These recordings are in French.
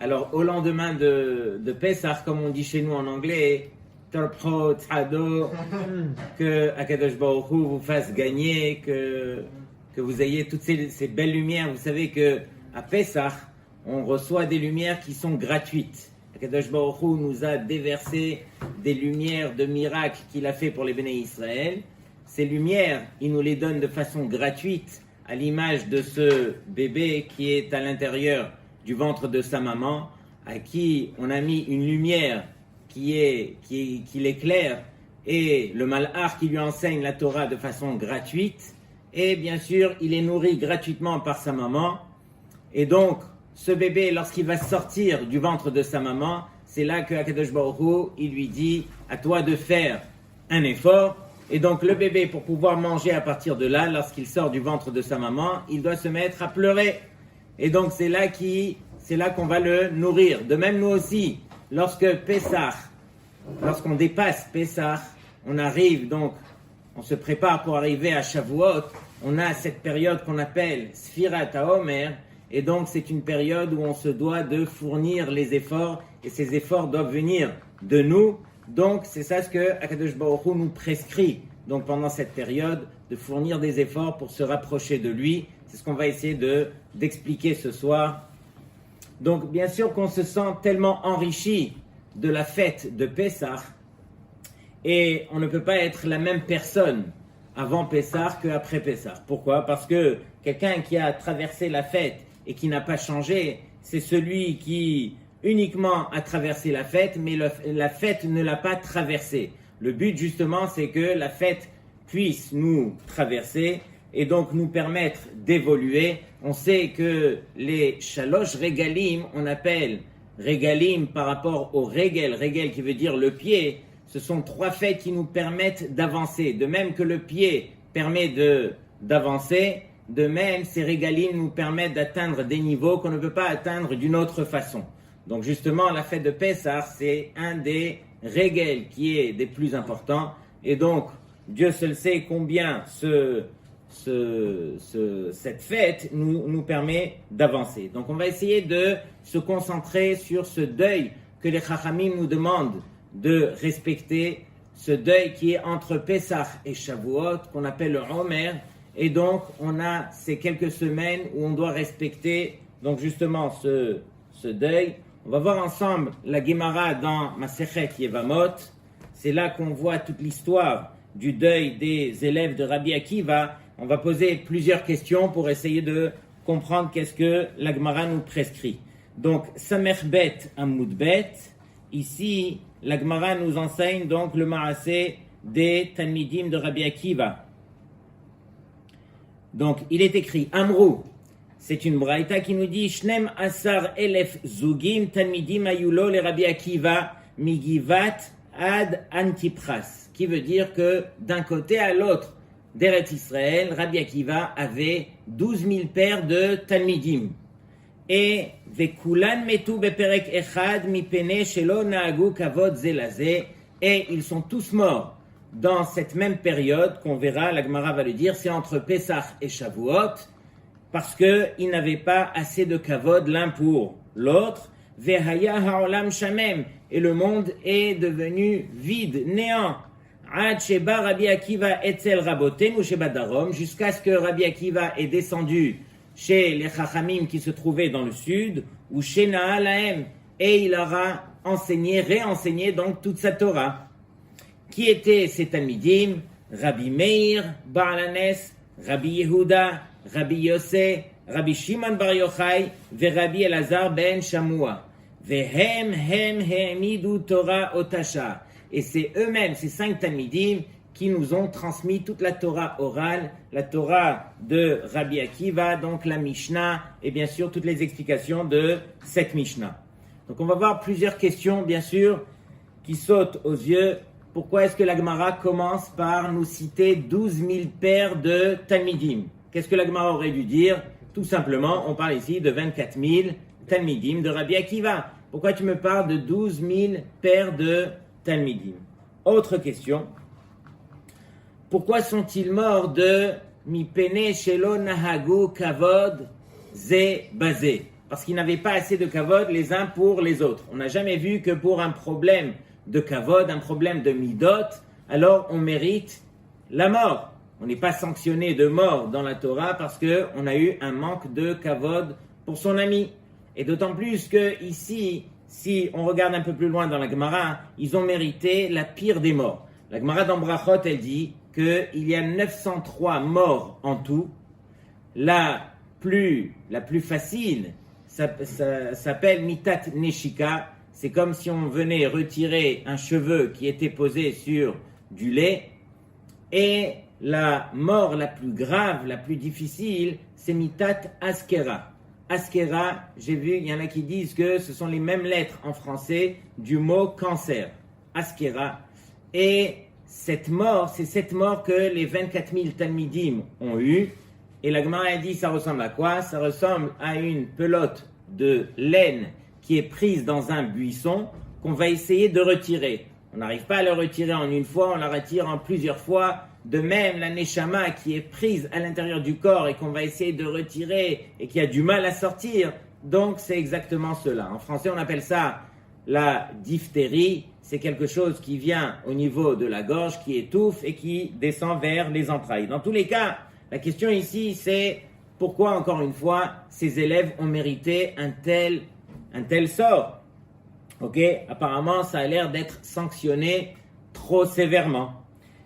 Alors, au lendemain de Pessah, comme on dit chez nous en anglais, Torpro, Tzado, que Akadosh Baruch Hu vous fasse gagner, que vous ayez toutes ces belles lumières. Vous savez que à Pessah, on reçoit des lumières qui sont gratuites. Akadosh Baruch Hu nous a déversé des lumières de miracles qu'il a fait pour les Béné Israël. Ces lumières, il nous les donne de façon gratuite, à l'image de ce bébé qui est à l'intérieur du ventre de sa maman, à qui on a mis une lumière qui l'éclaire, et le malach qui lui enseigne la Torah de façon gratuite, et bien sûr, il est nourri gratuitement par sa maman, et donc, ce bébé, lorsqu'il va sortir du ventre de sa maman, c'est là que Akadosh Baruch Hu, il lui dit, à toi de faire un effort, et donc le bébé, pour pouvoir manger à partir de là, lorsqu'il sort du ventre de sa maman, il doit se mettre à pleurer. Et donc c'est là qu'on va le nourrir. De même nous aussi, lorsqu'on dépasse Pessah, on arrive donc, on se prépare pour arriver à Shavuot, on a cette période qu'on appelle Sfirat HaOmer, et donc c'est une période où on se doit de fournir les efforts, et ces efforts doivent venir de nous. Donc c'est ça ce que Akadosh Baruch Hu nous prescrit, donc pendant cette période, de fournir des efforts pour se rapprocher de lui. C'est ce qu'on va essayer d'expliquer ce soir. Donc bien sûr qu'on se sent tellement enrichi de la fête de Pessah, et on ne peut pas être la même personne avant Pessah qu'après Pessah. Pourquoi? Parce que quelqu'un qui a traversé la fête et qui n'a pas changé, c'est celui qui uniquement a traversé la fête, mais la fête ne l'a pas traversée. Le but justement, c'est que la fête puisse nous traverser et donc nous permettre d'évoluer. On sait que les shalosh regalim, on appelle regalim par rapport au regel qui veut dire le pied, ce sont 3 fêtes qui nous permettent d'avancer. De même que le pied permet d'avancer, de même ces regalim nous permettent d'atteindre des niveaux qu'on ne peut pas atteindre d'une autre façon. Donc justement, la fête de Pessah, c'est un des regel qui est des plus importants. Et donc, Dieu seul sait combien cette fête nous permet d'avancer. Donc on va essayer de se concentrer sur ce deuil que les Chachamim nous demandent de respecter, ce deuil qui est entre Pessah et Shavuot, qu'on appelle le Omer. Et donc on a ces quelques semaines où on doit respecter donc justement ce deuil. On va voir ensemble la Gemara dans Masechet Yevamot. C'est là qu'on voit toute l'histoire du deuil des élèves de Rabbi Akiva. On va poser plusieurs questions pour essayer de comprendre qu'est-ce que la Gemara nous prescrit. Donc, Samech Bet Amoud Bet. Ici, la Gemara nous enseigne donc le Maaseh des Talmidim de Rabbi Akiva. Donc, il est écrit Amrou. C'est une braïta qui nous dit Shnem Asar Elef Zugim Talmidim Ayulo le Rabbi Akiva Migivat Ad Antipras, qui veut dire que d'un côté à l'autre d'Eretz Israël, Rabbi Akiva avait 12 000 paires de Talmidim. Et Vekulan Metu Beperek Echad Mipene Shelo Naagu Kavod Zelazé, et ils sont tous morts dans cette même période qu'on verra, la Gemara va le dire, c'est entre Pessah et Shavuot, parce qu'ils n'avaient pas assez de kavod l'un pour l'autre. Vehaya ha'olam shamem, et le monde est devenu vide, néant. Ad sheba Rabbi Akiva etzel rabotem ou sheba darom, jusqu'à ce que Rabbi Akiva est descendu chez les Chachamim qui se trouvaient dans le sud, ou chez Naalahem, et il aura réenseigné donc toute sa Torah. Qui étaient ces Talmidim? Rabbi Meir, Ba'alanes, Rabbi Yehuda, Rabbi Yossé, Rabbi Shimon Bar Yochai, ve Rabbi Elazar ben Shamua. Vehem hemidu Torah otasha. Et c'est eux-mêmes, ces 5 Talmidim, qui nous ont transmis toute la Torah orale, la Torah de Rabbi Akiva, donc la Mishnah, et bien sûr toutes les explications de cette Mishnah. Donc on va voir plusieurs questions, bien sûr, qui sautent aux yeux. Pourquoi est-ce que la Gemara commence par nous citer 12 000 paires de Talmidim? Qu'est-ce que la Gemara aurait dû dire? Tout simplement, on parle ici de 24 000 Talmidim de Rabbi Akiva. Pourquoi tu me parles de 12 000 paires de Talmidim? Autre question. Pourquoi sont-ils morts de Mipene Shelo Nahagu Kavod Ze Bazé? parce qu'ils n'avaient pas assez de kavod les uns pour les autres. On n'a jamais vu que pour un problème de kavod, un problème de midot, alors on mérite la mort. On n'est pas sanctionné de mort dans la Torah parce qu'on a eu un manque de kavod pour son ami. Et d'autant plus que ici, si on regarde un peu plus loin dans la Gemara, ils ont mérité la pire des morts. La Gemara dans Brachot, elle dit qu'il y a 903 morts en tout. La plus facile s'appelle Mitat Neshika. C'est comme si on venait retirer un cheveu qui était posé sur du lait. Et la mort la plus grave, la plus difficile, c'est Mitat Askera. Askera, j'ai vu, il y en a qui disent que ce sont les mêmes lettres en français du mot cancer. Askera. Et cette mort, c'est cette mort que les 24 000 Talmidim ont eue. Et la Gemara a dit, ça ressemble à quoi? Ça ressemble à une pelote de laine qui est prise dans un buisson qu'on va essayer de retirer. On n'arrive pas à la retirer en une fois, on la retire en plusieurs fois. De même, la neshama qui est prise à l'intérieur du corps et qu'on va essayer de retirer et qui a du mal à sortir. Donc, c'est exactement cela. En français, on appelle ça la diphtérie. C'est quelque chose qui vient au niveau de la gorge, qui étouffe et qui descend vers les entrailles. Dans tous les cas, la question ici, c'est pourquoi, encore une fois, ces élèves ont mérité un tel sort. Ok, apparemment, ça a l'air d'être sanctionné trop sévèrement.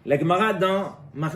La Gemara dans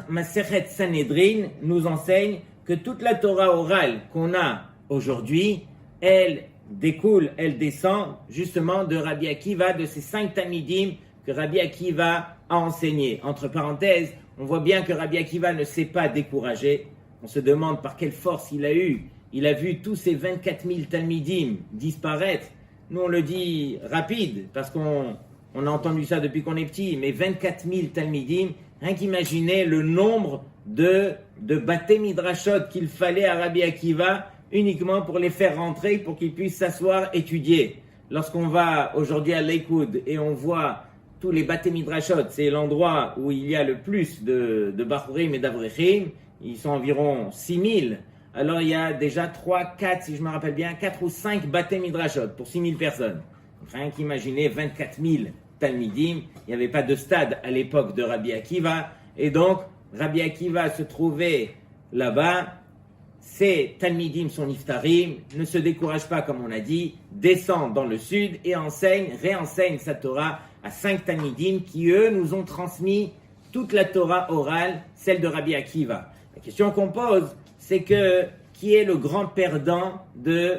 Masechet Sanhedrin nous enseigne que toute la Torah orale qu'on a aujourd'hui, elle découle, elle descend justement de Rabbi Akiva, de ces 5 Talmidim que Rabbi Akiva a enseigné. Entre parenthèses, on voit bien que Rabbi Akiva ne s'est pas découragé. On se demande par quelle force il a eu. Il a vu tous ces 24 000 Talmidim disparaître. Nous, on le dit rapide, parce qu'on a entendu ça depuis qu'on est petit, mais 24 000 Talmidim, rien qu'imaginer le nombre de Baté Midrashot qu'il fallait à Rabbi Akiva uniquement pour les faire rentrer, pour qu'ils puissent s'asseoir, étudier. Lorsqu'on va aujourd'hui à Lakewood et on voit tous les Baté Midrashot, c'est l'endroit où il y a le plus de Bachurim et d'Avrechim, ils sont environ 6 000. Alors il y a déjà 3, 4, si je me rappelle bien, 4 ou 5 Baté Midrashot pour 6 000 personnes. Rien qu'imaginer 24 000 Talmidim, il n'y avait pas de stade à l'époque de Rabbi Akiva, et donc Rabbi Akiva se trouvait là-bas, ces Talmidim sont niftarim, ne se décourage pas comme on a dit, descend dans le sud et réenseigne sa Torah à 5 Talmidim qui eux nous ont transmis toute la Torah orale, celle de Rabbi Akiva. La question qu'on pose, c'est que qui est le grand perdant de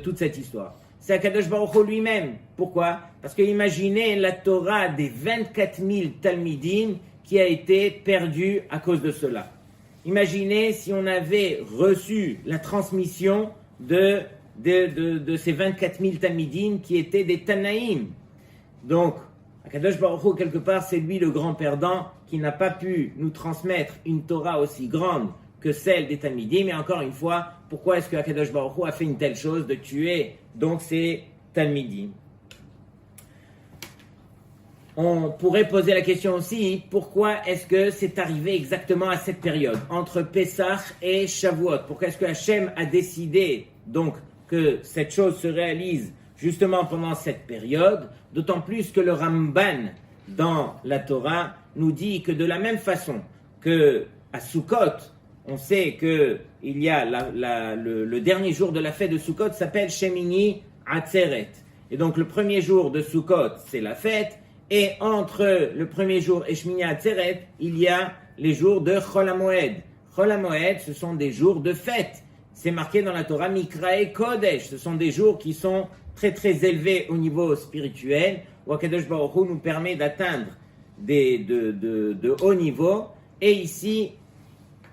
toute cette histoire? C'est Akadosh Baruch Hu lui-même. Pourquoi? Parce que imaginez la Torah des 24 000 Talmidim qui a été perdue à cause de cela. Imaginez si on avait reçu la transmission de ces 24 000 Talmidim qui étaient des Tanaïm. Donc, Akadosh Baruch Hu, quelque part, c'est lui le grand perdant qui n'a pas pu nous transmettre une Torah aussi grande que celle des Talmidim. Mais encore une fois, pourquoi est-ce que Akadosh Baruch Hu a fait une telle chose de tuer donc ces Talmidim? On pourrait poser la question aussi, pourquoi est-ce que c'est arrivé exactement à cette période, entre Pessah et Shavuot? Pourquoi est-ce que Hachem a décidé donc que cette chose se réalise justement pendant cette période? D'autant plus que le Ramban dans la Torah nous dit que de la même façon que à Sukkot, on sait qu'il y a le dernier jour de la fête de Sukkot s'appelle Shemini Atzeret. Et donc le premier jour de Sukkot, c'est la fête. Et entre le premier jour et Shemini Atzeret, il y a les jours de Chol HaMoed. Chol HaMoed, ce sont des jours de fête. C'est marqué dans la Torah Mikrae Kodesh. Ce sont des jours qui sont très très élevés au niveau spirituel, où Akadosh Baruch Hu nous permet d'atteindre de hauts niveaux. Et ici,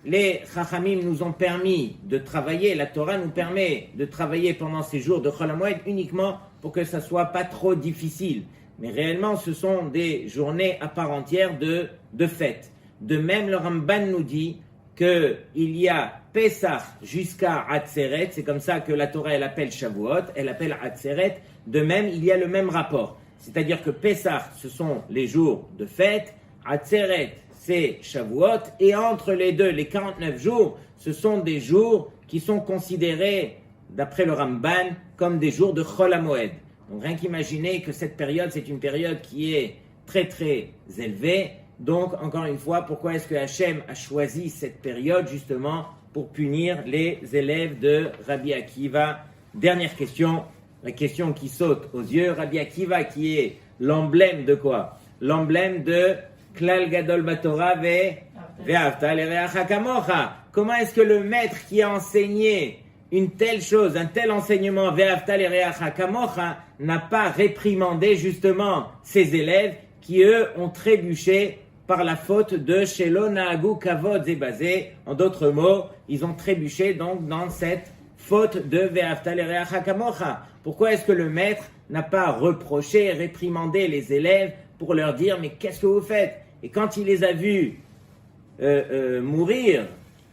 les Chachamim nous ont permis de travailler, la Torah nous permet de travailler pendant ces jours de Chol HaMoed uniquement pour que ça soit pas trop difficile. Mais réellement, ce sont des journées à part entière de fête. De même, le Ramban nous dit qu'il y a Pessah jusqu'à Atzeret, c'est comme ça que la Torah elle appelle Shavuot, elle appelle Atzeret. De même, il y a le même rapport. C'est-à-dire que Pessah, ce sont les jours de fête, Atzeret, c'est Shavuot, et entre les deux, les 49 jours, ce sont des jours qui sont considérés d'après le Ramban, comme des jours de Chol HaMoed. Donc rien qu'imaginer que cette période, c'est une période qui est très très élevée. Donc encore une fois, pourquoi est-ce que Hachem a choisi cette période justement pour punir les élèves de Rabbi Akiva? Dernière question, la question qui saute aux yeux. Rabbi Akiva qui est l'emblème de quoi? L'emblème de Klal Gadol Batorah Ve'ahavta l'Ereacha Kamocha. Comment est-ce que le maître qui a enseigné une telle chose, un tel enseignement, Ve'ahavta l'Ereacha Kamocha, n'a pas réprimandé justement ses élèves qui eux ont trébuché par la faute de Shelo Nahagu Kavod Zebazé. En d'autres mots, ils ont trébuché donc dans cette faute de Ve'ahavta l'Ereacha Kamocha. Pourquoi est-ce que le maître n'a pas reproché, réprimandé les élèves pour leur dire mais qu'est-ce que vous faites? Et quand il les a vus mourir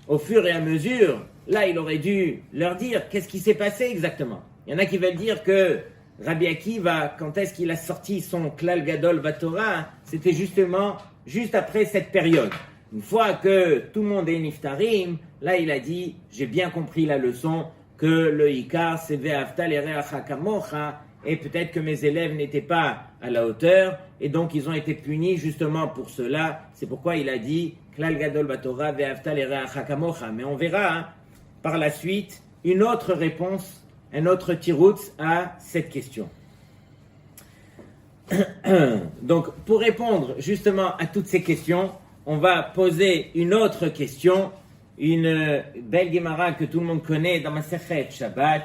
au fur et à mesure, là il aurait dû leur dire qu'est-ce qui s'est passé exactement. Il y en a qui veulent dire que Rabbi Akiva, quand est-ce qu'il a sorti son Klal Gadol Batorah, c'était justement juste après cette période. Une fois que tout le monde est niftarim, là il a dit j'ai bien compris la leçon que le Ikar c'est Ve'ahavta l'Ereacha Kamocha, et peut-être que mes élèves n'étaient pas à la hauteur, et donc ils ont été punis justement pour cela. C'est pourquoi il a dit Klal Gadol Batorah Ve'ahavta l'Ereacha Kamocha. Mais on verra par la suite une autre réponse, un autre tiroutz à cette question. Donc pour répondre justement à toutes ces questions, on va poser une autre question, une belle Gemara que tout le monde connaît dans Masechet Shabbat,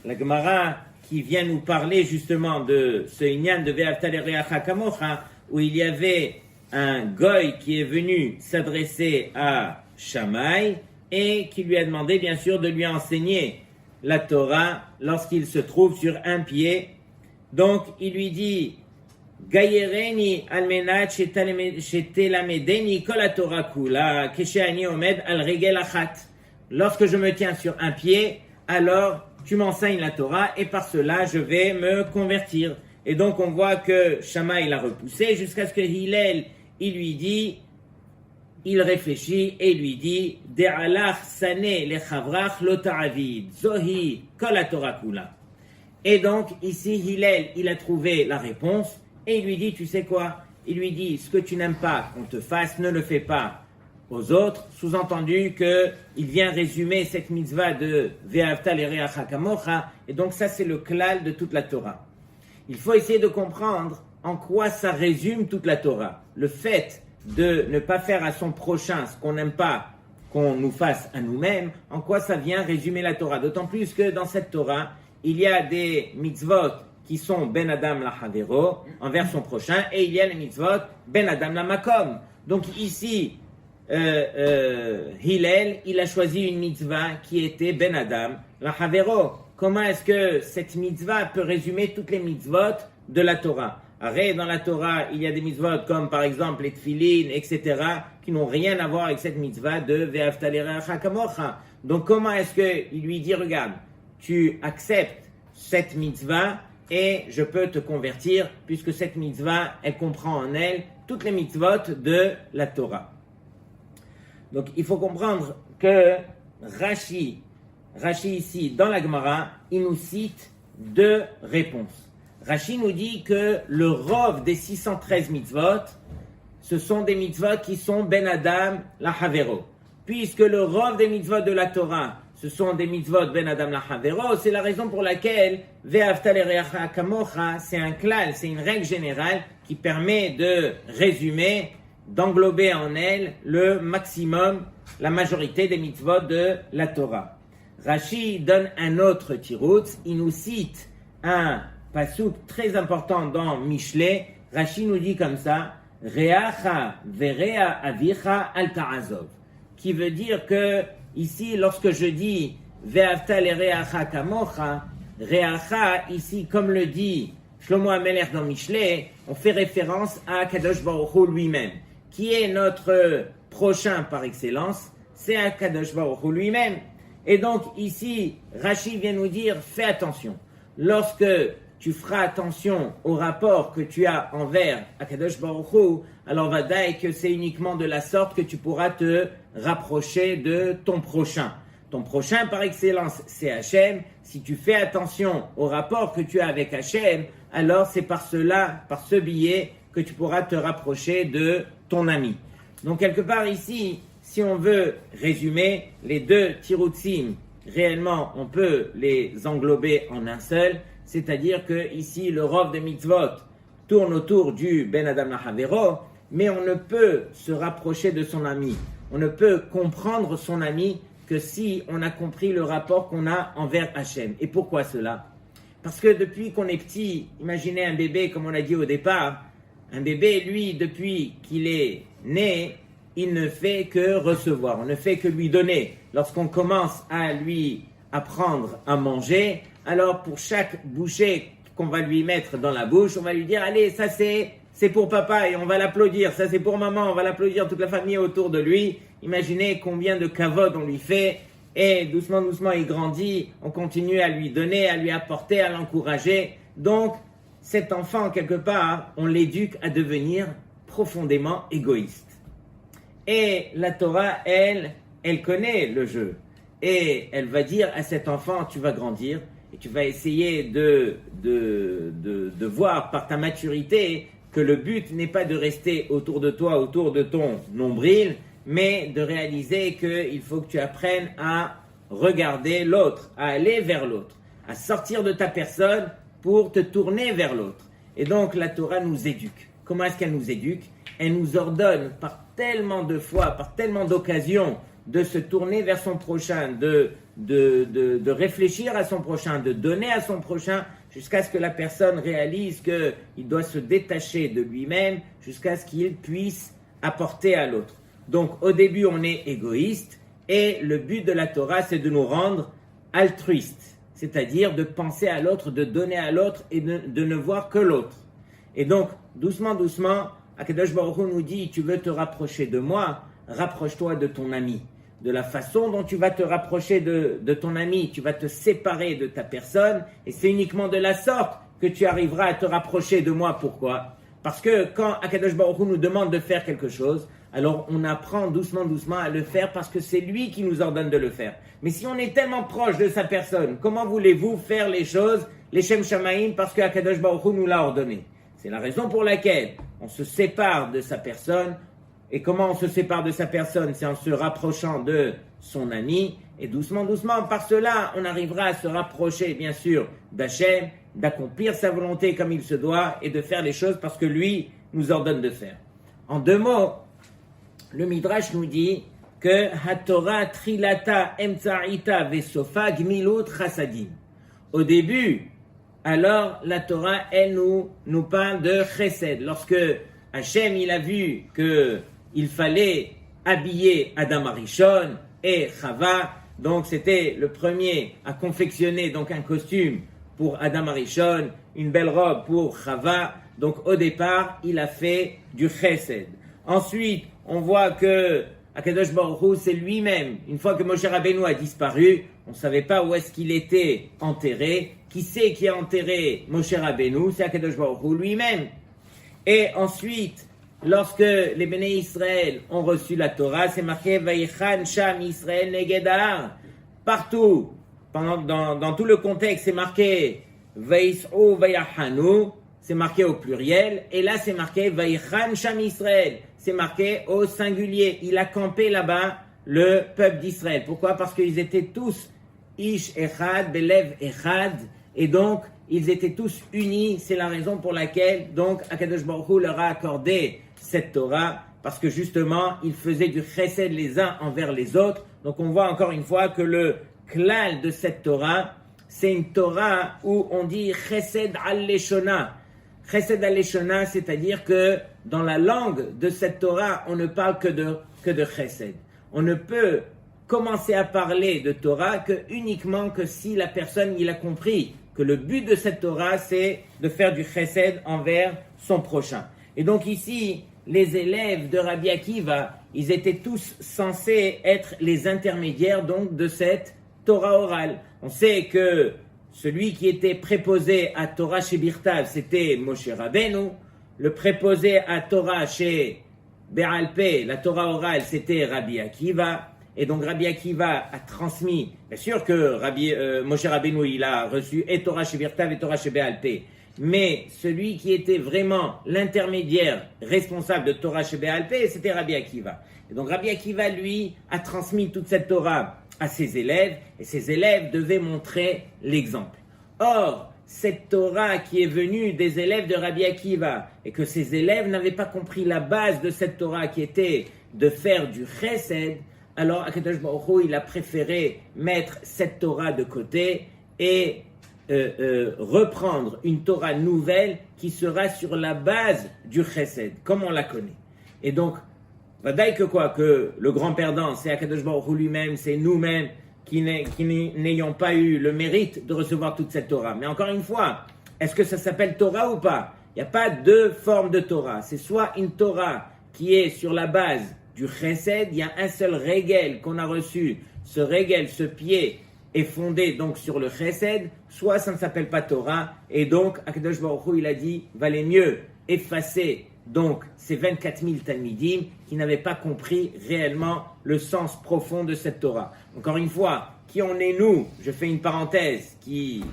la Gemara qui vient nous parler justement de ce Inyan de Ve'ahavta l'Ereacha Kamocha, où il y avait un goy qui est venu s'adresser à Shammai et qui lui a demandé bien sûr de lui enseigner la Torah lorsqu'il se trouve sur un pied. Donc il lui dit Gayereni almenat shetelamedeni kol haTorah kula kesheani omed al regel achat. Lorsque je me tiens sur un pied, alors tu m'enseignes la Torah et par cela je vais me convertir. Et donc on voit que Shammai l'a repoussé jusqu'à ce que Hillel, il lui dit, il réfléchit et lui dit De'alach sane lechavrach lo ta'avid zohi kol haTorah kula. Et donc ici Hillel, il a trouvé la réponse et il lui dit tu sais quoi? Il lui dit ce que tu n'aimes pas qu'on te fasse, ne le fais pas aux autres, sous-entendu qu'il vient résumer cette mitzvah de Ve'ahavta l'Ereacha Kamocha, et donc ça c'est le klal de toute la Torah. Il faut essayer de comprendre en quoi ça résume toute la Torah. Le fait de ne pas faire à son prochain ce qu'on n'aime pas qu'on nous fasse à nous-mêmes, en quoi ça vient résumer la Torah. D'autant plus que dans cette Torah, il y a des mitzvot qui sont Ben Adam la Havero, envers son prochain, et il y a les mitzvot Ben Adam la Makom. Donc ici, Hillel, il a choisi une mitzvah qui était Ben Adam, la Havero. Comment est-ce que cette mitzvah peut résumer toutes les mitzvot de la Torah? Arrête, dans la Torah, il y a des mitzvot comme par exemple les tfilin, etc., qui n'ont rien à voir avec cette mitzvah de Ve'ahavta l'Ereacha Kamocha. Donc comment est-ce qu'il lui dit, regarde, tu acceptes cette mitzvah et je peux te convertir, puisque cette mitzvah, elle comprend en elle toutes les mitzvot de la Torah. Donc il faut comprendre que Rashi ici, dans la Gemara, il nous cite deux réponses. Rashi nous dit que le rov des 613 mitzvot, ce sont des mitzvot qui sont Ben Adam la Havero. Puisque le rov des mitzvot de la Torah, ce sont des mitzvot Ben Adam la Havero, c'est la raison pour laquelle Ve'ahavta l'Ereacha Kamocha, c'est un klal, c'est une règle générale qui permet de résumer, d'englober en elle le maximum, la majorité des mitzvot de la Torah. Rashi donne un autre tiroutz, il nous cite un pasuk très important dans Mishlei. Rashi nous dit comme ça, Reacha verea avicha al ta'azov, qui veut dire que ici, lorsque je dis Ve'ahavta l'Ereacha Kamocha, Reacha, ici, comme le dit Shlomo HaMelech dans Mishlei, on fait référence à Kadosh Baruch Hu lui-même, qui est notre prochain par excellence, c'est à Kadosh Baruch Hu lui-même. Et donc ici, Rashi vient nous dire, fais attention. Lorsque tu feras attention au rapport que tu as envers Akadosh Baruch Hu, alors vadaï que c'est uniquement de la sorte que tu pourras te rapprocher de ton prochain. ton prochain par excellence, c'est Hachem. Si tu fais attention au rapport que tu as avec Hachem, alors c'est par cela, par ce biais, que tu pourras te rapprocher de ton ami. Donc quelque part ici, si on veut résumer les deux tiroutsim, réellement on peut les englober en un seul, c'est-à-dire que ici le rov de mitzvot tourne autour du ben adam lahavero, mais on ne peut se rapprocher de son ami, on ne peut comprendre son ami que si on a compris le rapport qu'on a envers Hachem. Et pourquoi cela? Parce que depuis qu'on est petit, imaginez un bébé, comme on l'a dit au départ, un bébé, lui, depuis qu'il est né, il ne fait que recevoir, on ne fait que lui donner. Lorsqu'on commence à lui apprendre à manger, alors pour chaque bouchée qu'on va lui mettre dans la bouche, on va lui dire, allez, ça c'est pour papa et on va l'applaudir, ça c'est pour maman, on va l'applaudir, toute la famille autour de lui. Imaginez combien de kavod on lui fait et doucement, doucement il grandit, on continue à lui donner, à lui apporter, à l'encourager. Donc cet enfant, quelque part, on l'éduque à devenir profondément égoïste. Et la Torah, elle connaît le jeu. Et elle va dire à cet enfant, tu vas grandir et tu vas essayer de voir par ta maturité que le but n'est pas de rester autour de toi, autour de ton nombril, mais de réaliser qu'il faut que tu apprennes à regarder l'autre, à aller vers l'autre, à sortir de ta personne pour te tourner vers l'autre. Et donc la Torah nous éduque. Comment est-ce qu'elle nous éduque? Elle nous ordonne par tellement de fois, par tellement d'occasions, de se tourner vers son prochain, de réfléchir à son prochain, de donner à son prochain, jusqu'à ce que la personne réalise qu'il doit se détacher de lui-même, jusqu'à ce qu'il puisse apporter à l'autre. Donc au début on est égoïste, et le but de la Torah c'est de nous rendre altruistes, c'est-à-dire de penser à l'autre, de donner à l'autre et de ne voir que l'autre. Et donc doucement, doucement, Akadosh Baruch Hu nous dit, tu veux te rapprocher de moi, rapproche-toi de ton ami. De la façon dont tu vas te rapprocher de ton ami, tu vas te séparer de ta personne, et c'est uniquement de la sorte que tu arriveras à te rapprocher de moi. Pourquoi? Parce que quand Akadosh Baruch Hu nous demande de faire quelque chose, alors on apprend doucement, doucement à le faire parce que c'est lui qui nous ordonne de le faire. Mais si on est tellement proche de sa personne, comment voulez-vous faire les choses, les Shem Shamaim, parce que Akadosh Baruch Hu nous l'a ordonné? C'est la raison pour laquelle on se sépare de sa personne. Et comment on se sépare de sa personne? C'est en se rapprochant de son ami. Et doucement, doucement, par cela, on arrivera à se rapprocher, bien sûr, d'Hachem, d'accomplir sa volonté comme il se doit et de faire les choses parce que lui nous ordonne de faire. En deux mots, le Midrash nous dit que HaTorah trilata emtsa'ita vesofa gmilut chasadim. Au début, alors la Torah, elle nous parle de chesed. Lorsque Hachem, il a vu qu'il fallait habiller Adam Arishon et Chava, donc c'était le premier à confectionner donc un costume pour Adam Arishon, une belle robe pour Chava. Donc au départ, il a fait du chesed. Ensuite, on voit que Akadosh Baruch Hu, c'est lui-même. Une fois que Moshe Rabbeinu a disparu, on ne savait pas où est-ce qu'il était enterré. Qui c'est qui a enterré Moshe Rabbeinu? C'est Akadosh Baruch Hu lui-même. Et ensuite, lorsque les Béné Israël ont reçu la Torah, c'est marqué Vaïchan Sham Israël Negedar. Partout, dans tout le contexte, c'est marqué Vaïs'u Vaïachanu, c'est marqué au pluriel. Et là, c'est marqué Vaïchan Sham Israël, c'est marqué au singulier. Il a campé là-bas le peuple d'Israël. Pourquoi? Parce qu'ils étaient tous Ish Echad, Belev Echad, et donc ils étaient tous unis. C'est la raison pour laquelle donc Akadosh Baruch Hu leur a accordé cette Torah, parce que justement ils faisaient du chesed les uns envers les autres. Donc on voit encore une fois que le klal de cette Torah, c'est une Torah où on dit chesed al-leshona. Chesed al-leshona, c'est-à-dire que dans la langue de cette Torah, on ne parle que de chesed. On ne peut commencer à parler de Torah uniquement que si la personne il a compris que le but de cette Torah, c'est de faire du chesed envers son prochain. Et donc ici, les élèves de Rabbi Akiva, ils étaient tous censés être les intermédiaires donc de cette Torah orale. On sait que celui qui était préposé à Torah chez Birtav, c'était Moshe Rabbeinu. Le préposé à Torah chez Be'al Peh, la Torah orale, c'était Rabbi Akiva. Et donc Rabbi Akiva a transmis, bien sûr que Moshe Rabbeinu, il a reçu et Torah Shevirtav et Torah Shebe'al Peh. Mais celui qui était vraiment l'intermédiaire responsable de Torah Shebe'al Peh, c'était Rabbi Akiva. Et donc Rabbi Akiva, lui, a transmis toute cette Torah à ses élèves, et ses élèves devaient montrer l'exemple. Or, cette Torah qui est venue des élèves de Rabbi Akiva, et que ces élèves n'avaient pas compris la base de cette Torah qui était de faire du chesed, alors Akadosh Baruch Hu, il a préféré mettre cette Torah de côté et reprendre une Torah nouvelle qui sera sur la base du chesed, comme on la connaît. Et donc, vadaï que le grand perdant, c'est Akadosh Baruch Hu lui-même, c'est nous-mêmes qui n'ayons pas eu le mérite de recevoir toute cette Torah. Mais encore une fois, est-ce que ça s'appelle Torah ou pas? Il n'y a pas deux formes de Torah. C'est soit une Torah qui est sur la base du chesed, il y a un seul régel qu'on a reçu. Ce régel, ce pied, est fondé donc sur le chesed, soit ça ne s'appelle pas Torah. Et donc, Akadosh Baruch Hu, il a dit, valait mieux effacer donc ces 24 000 Talmidim qui n'avaient pas compris réellement le sens profond de cette Torah. Encore une fois, qui en est nous? Je fais une parenthèse qui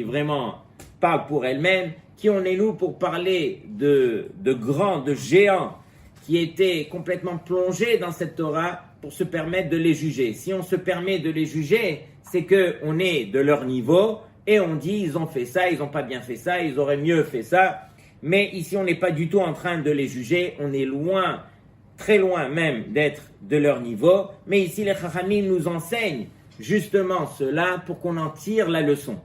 vraiment parle pour elle-même. Qui en est nous pour parler de grands, de géants qui étaient complètement plongés dans cette Torah pour se permettre de les juger? Si on se permet de les juger, c'est qu'on est de leur niveau et on dit ils ont fait ça, ils n'ont pas bien fait ça, ils auraient mieux fait ça. Mais ici, on n'est pas du tout en train de les juger. On est loin, très loin même d'être de leur niveau. Mais ici, les Chachamim nous enseignent justement cela pour qu'on en tire la leçon.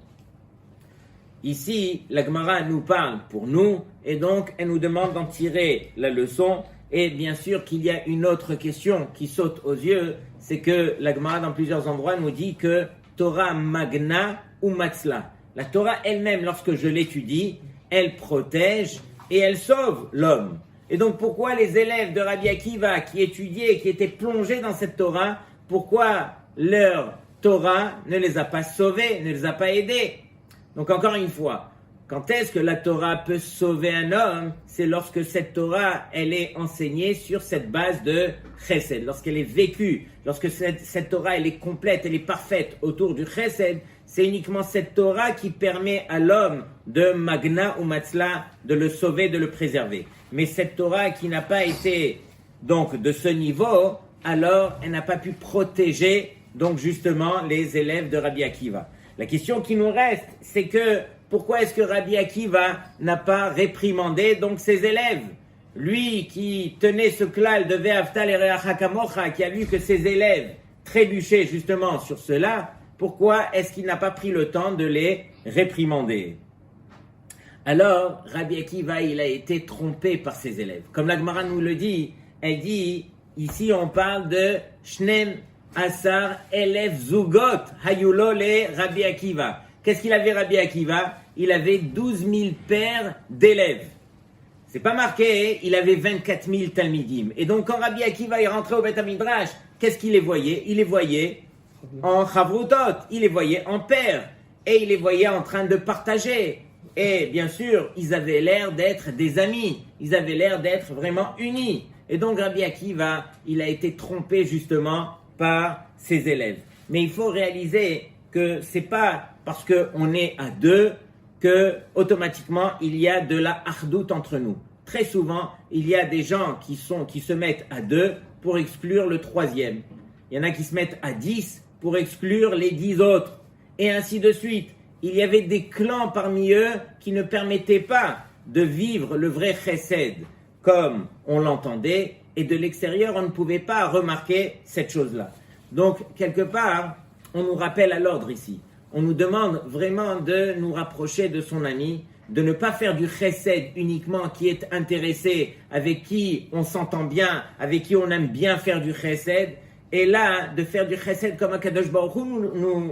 Ici, la Gemara nous parle pour nous et donc elle nous demande d'en tirer la leçon. Et bien sûr qu'il y a une autre question qui saute aux yeux, c'est que la Gemara dans plusieurs endroits nous dit que Torah magna ou matzla. La Torah elle-même, lorsque je l'étudie, elle protège et elle sauve l'homme. Et donc pourquoi les élèves de Rabbi Akiva qui étudiaient, qui étaient plongés dans cette Torah, pourquoi leur Torah ne les a pas sauvés, ne les a pas aidés? Donc encore une fois, quand est-ce que la Torah peut sauver un homme? C'est lorsque cette Torah, elle est enseignée sur cette base de chesed, lorsqu'elle est vécue, lorsque cette Torah, elle est complète, elle est parfaite autour du chesed. C'est uniquement cette Torah qui permet à l'homme de magna ou matzla de le sauver, de le préserver. Mais cette Torah qui n'a pas été donc de ce niveau, alors elle n'a pas pu protéger donc justement les élèves de Rabbi Akiva. La question qui nous reste, c'est que pourquoi est-ce que Rabbi Akiva n'a pas réprimandé donc ses élèves? Lui qui tenait ce klal de Ve'afta l'ereacha kamocha, qui a vu que ses élèves trébuchaient justement sur cela, pourquoi est-ce qu'il n'a pas pris le temps de les réprimander? Alors, Rabbi Akiva, il a été trompé par ses élèves. Comme la Gemara nous le dit, elle dit, ici on parle de Shnem Asar Elef Zugot Hayulo le Rabbi Akiva. Qu'est-ce qu'il avait Rabbi Akiva? Il avait 12 000 paires d'élèves. C'est pas marqué, il avait 24 000 Talmidim. Et donc quand Rabbi Akiva est rentré au Beth HaMidrash, qu'est-ce qu'il les voyait? Il les voyait en chavrutot, il les voyait en paires, et il les voyait en train de partager. Et bien sûr, ils avaient l'air d'être des amis, ils avaient l'air d'être vraiment unis. Et donc Rabbi Akiva, il a été trompé justement par ses élèves. Mais il faut réaliser que c'est pas parce qu'on est à deux que automatiquement il y a de la hardout entre nous. Très souvent, il y a des gens qui se mettent à deux pour exclure le troisième. Il y en a qui se mettent à 10 pour exclure les 10 autres. Et ainsi de suite. Il y avait des clans parmi eux qui ne permettaient pas de vivre le vrai chesed comme on l'entendait. Et de l'extérieur, on ne pouvait pas remarquer cette chose-là. Donc, quelque part, on nous rappelle à l'ordre ici. On nous demande vraiment de nous rapprocher de son ami, de ne pas faire du chesed uniquement qui est intéressé, avec qui on s'entend bien, avec qui on aime bien faire du chesed, et là, de faire du chesed comme Akadosh Baruch Hu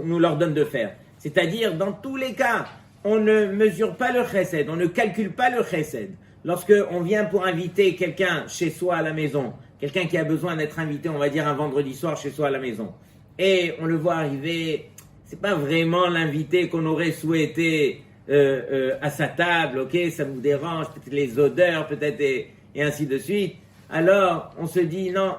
nous l'ordonne de faire. C'est-à-dire, dans tous les cas, on ne mesure pas le chesed, on ne calcule pas le chesed. Lorsque on vient pour inviter quelqu'un chez soi à la maison, quelqu'un qui a besoin d'être invité, on va dire un vendredi soir chez soi à la maison, et on le voit arriver, c'est pas vraiment l'invité qu'on aurait souhaité à sa table, ok, ça vous dérange, peut-être les odeurs, peut-être et ainsi de suite. Alors, on se dit non,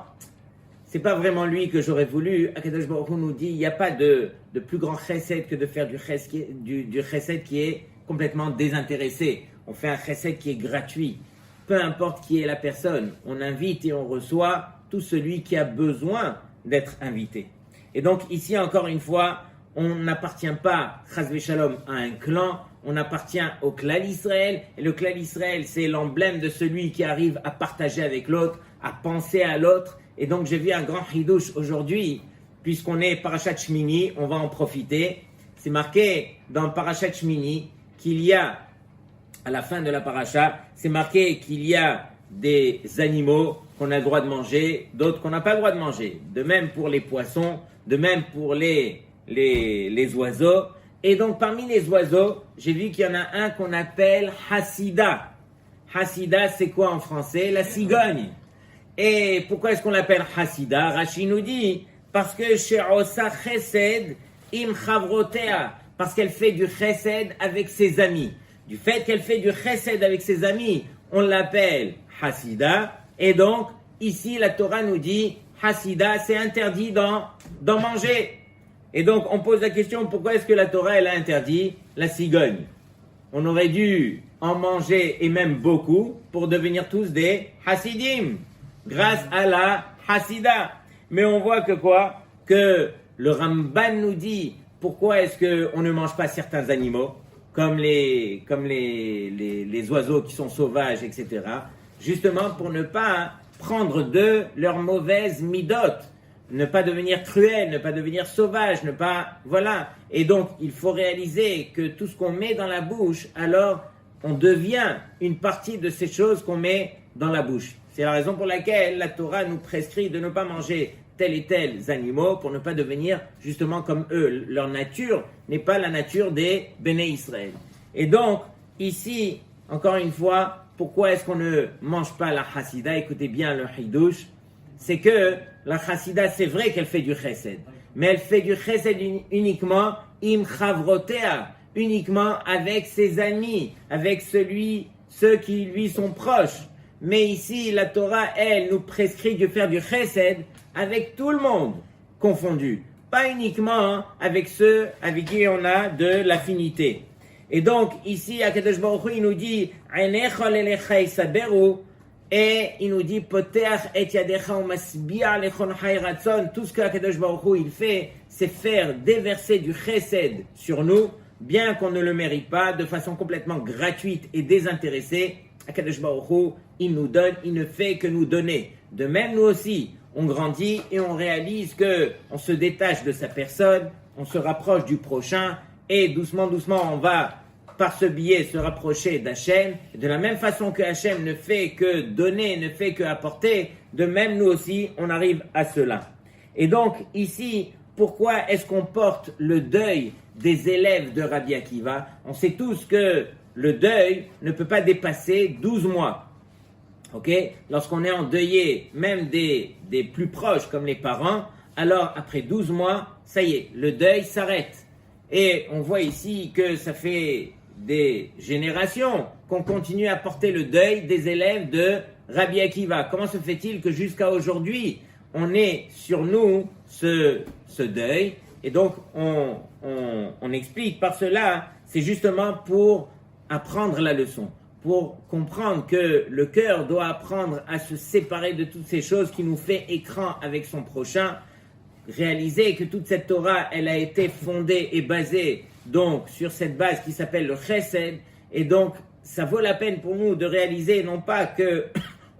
c'est pas vraiment lui que j'aurais voulu. Akadosh Baruch Hu nous dit, il n'y a pas de plus grand chesed que de faire du chesed qui est complètement désintéressé. On fait un chesed qui est gratuit. Peu importe qui est la personne, on invite et on reçoit tout celui qui a besoin d'être invité. Et donc ici, encore une fois, on n'appartient pas, chas v'shalom, à un clan, on appartient au Klal Israël. Et le Klal Israël, c'est l'emblème de celui qui arrive à partager avec l'autre, à penser à l'autre. Et donc j'ai vu un grand chidouche aujourd'hui, puisqu'on est Parashat Shmini, on va en profiter. C'est marqué dans Parashat Shmini qu'il y a, à la fin de la paracha, c'est marqué qu'il y a des animaux qu'on a le droit de manger, d'autres qu'on n'a pas le droit de manger. De même pour les poissons, de même pour les oiseaux. Et donc parmi les oiseaux, j'ai vu qu'il y en a un qu'on appelle Hassida. Hassida, c'est quoi en français? La cigogne. Et pourquoi est-ce qu'on l'appelle Hassida? Rashi nous dit, parce que She'osa Chesed im Chavrotea, parce qu'elle fait du Chesed avec ses amis. Du fait qu'elle fait du Chesed avec ses amis, on l'appelle Hassida. Et donc, ici, la Torah nous dit, Hassida, c'est interdit d'en manger. Et donc, on pose la question, pourquoi est-ce que la Torah, elle a interdit la cigogne? On aurait dû en manger, et même beaucoup, pour devenir tous des Hassidim, grâce à la Hassida. Mais on voit que quoi? Que le Ramban nous dit, pourquoi est-ce qu'on ne mange pas certains animaux, comme les oiseaux qui sont sauvages, etc. Justement pour ne pas prendre d'eux leurs mauvaises midot, ne pas devenir cruel, ne pas devenir sauvage, ne pas... Voilà. Et donc, il faut réaliser que tout ce qu'on met dans la bouche, alors on devient une partie de ces choses qu'on met dans la bouche. C'est la raison pour laquelle la Torah nous prescrit de ne pas manger tels et tels animaux pour ne pas devenir justement comme eux. Leur nature n'est pas la nature des Béné Israël. Et donc, ici, encore une fois, pourquoi est-ce qu'on ne mange pas la Hassida? Écoutez bien le Hidouche. C'est que la Hassida, c'est vrai qu'elle fait du Chesed. Mais elle fait du Chesed uniquement im Chavrotea, uniquement avec ses amis, avec ceux qui lui sont proches. Mais ici, la Torah, elle, nous prescrit de faire du Chesed avec tout le monde confondu. Pas uniquement avec ceux avec qui on a de l'affinité. Et donc, ici, Akadosh Baruch Hu, il nous dit, et il nous dit, tout ce que Akadosh Baruch Hu, il fait, c'est faire déverser du chesed sur nous, bien qu'on ne le mérite pas, de façon complètement gratuite et désintéressée. Akadosh Baruch Hu, il nous donne, il ne fait que nous donner. De même, nous aussi, on grandit et on réalise que on se détache de sa personne, on se rapproche du prochain, et doucement, on va, par ce biais, se rapprocher d'Hachem. De la même façon que Hachem ne fait que donner, ne fait que apporter, de même, nous aussi, on arrive à cela. Et donc, ici, pourquoi est-ce qu'on porte le deuil des élèves de Rabbi Akiva? On sait tous que le deuil ne peut pas dépasser 12 mois. Ok? Lorsqu'on est endeuillé, même des plus proches, comme les parents, alors, après 12 mois, ça y est, le deuil s'arrête. Et on voit ici que ça fait des générations qu'on continue à porter le deuil des élèves de Rabbi Akiva. Comment se fait-il que jusqu'à aujourd'hui, on ait sur nous ce deuil? Et donc, on explique par cela, c'est justement pour apprendre la leçon, pour comprendre que le cœur doit apprendre à se séparer de toutes ces choses qui nous fait écran avec son prochain. Réaliser que toute cette Torah, elle a été fondée et basée donc sur cette base qui s'appelle le Chesed, et donc ça vaut la peine pour nous de réaliser non pas que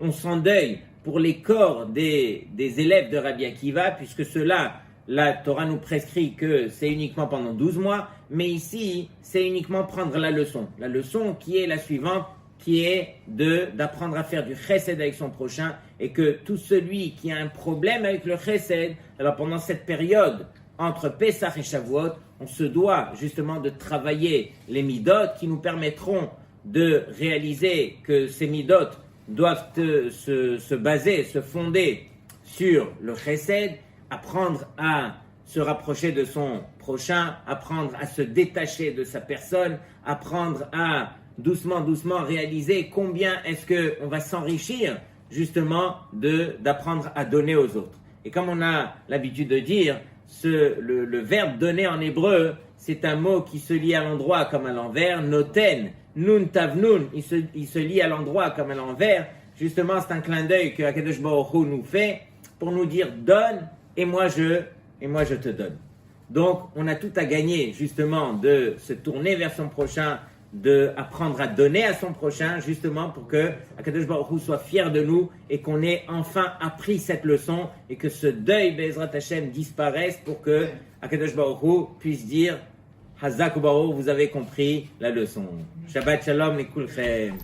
on s'endeuille pour les corps des élèves de Rabbi Akiva, puisque cela, la Torah nous prescrit que c'est uniquement pendant 12 mois, mais ici, c'est uniquement prendre la leçon qui est la suivante, qui est d'apprendre à faire du chesed avec son prochain, et que tout celui qui a un problème avec le chesed, alors pendant cette période entre Pesach et Shavuot, on se doit justement de travailler les midot qui nous permettront de réaliser que ces midot doivent se baser, se fonder sur le chesed, apprendre à se rapprocher de son prochain, apprendre à se détacher de sa personne, apprendre à doucement réaliser combien est-ce qu'on va s'enrichir justement d'apprendre à donner aux autres. Et comme on a l'habitude de dire, le verbe donner en hébreu, c'est un mot qui se lie à l'endroit comme à l'envers, noten, nun tavnun, il se lie à l'endroit comme à l'envers. Justement, c'est un clin d'œil que Akadosh Baruch Hu nous fait pour nous dire donne et moi je te donne. Donc, on a tout à gagner justement de se tourner vers son prochain, d'apprendre à donner à son prochain, justement pour que Akadosh Baruch Hu soit fier de nous et qu'on ait enfin appris cette leçon et que ce deuil Be'ezrat Hashem disparaisse pour que Akadosh Baruch Hu puisse dire Hazak Baruch, vous avez compris la leçon. Shabbat Shalom les Kulchem.